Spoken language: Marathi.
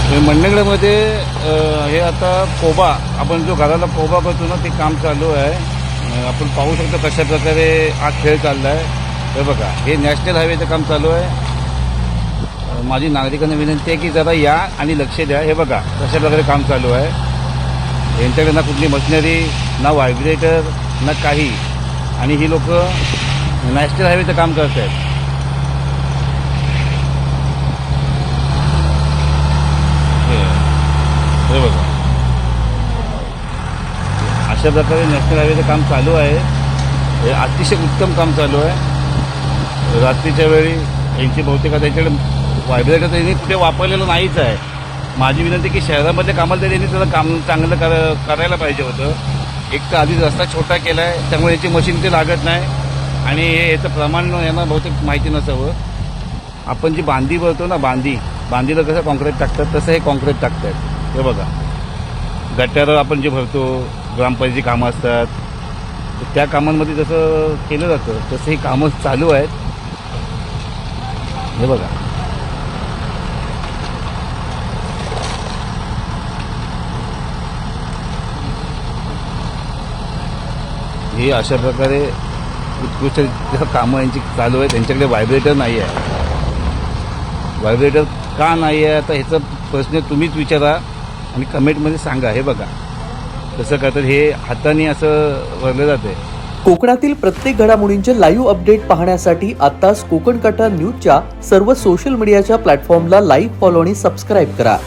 मंडणगडमध्ये हे आता कोबा आपण जो घराला कोबा करतो ना ते काम चालू आहे। आपण पाहू शकतो कशा प्रकारे हा खेळ चालला आहे। हे बघा हे नॅशनल हायवेचं काम चालू आहे। माझी नागरिकांना विनंती आहे की जरा या आणि लक्ष द्या। हे बघा कशा प्रकारे काम चालू आहे। यांच्याकडे ना कुठली मशिनरी ना व्हायब्रेटर ना काही, आणि ही लोक नॅशनल हायवेचं काम करत आहेत। हे बघा अशा प्रकारे नॅशनल हायवेचं काम चालू आहे। हे अतिशय उत्तम काम चालू आहे। रात्रीच्या वेळी यांची बहुतेक त्यांच्याकडे व्हायब्रेटर त्यांनी कुठे वापरलेलं नाहीच आहे। माझी विनंती की शहरामधल्या कामाला त्यांनी त्याचं काम चांगलं करायला पाहिजे होतं। एक तर आधीच रस्ता छोटा केला आहे त्यामुळे याची मशीन ते लागत नाही, आणि हे याचं प्रमाण यांना बहुतेक माहिती नसावं। आपण जी बांधी भरतो ना, बांधीला कसं कॉन्क्रीट टाकतात तसं हे कॉन्क्रीट टाकतात। हे बघा गटारं आपण जे भरतो, ग्रामपंचायतीची कामं असतात तर त्या कामांमध्ये जसं केलं जातं तसं ही कामं चालू आहेत। हे बघा हे अशा प्रकारे उत्कृष्ट कामं यांची चालू आहेत। त्यांच्याकडे व्हायब्रेटर नाही आहे। व्हायब्रेटर का नाही आहे आता ह्याचा प्रश्न तुम्हीच विचारा आणि कमेंटमध्ये सांगा। हे बघा कसं करतात, हे हाताने असं भरलं जाते। कोकणातील प्रत्येक घडामोडींचे लाईव्ह अपडेट पाहण्यासाठी आताच कोकण कटा न्यूजच्या सर्व सोशल मीडियाच्या प्लॅटफॉर्मला लाईक, फॉलो आणि सबस्क्राईब करा।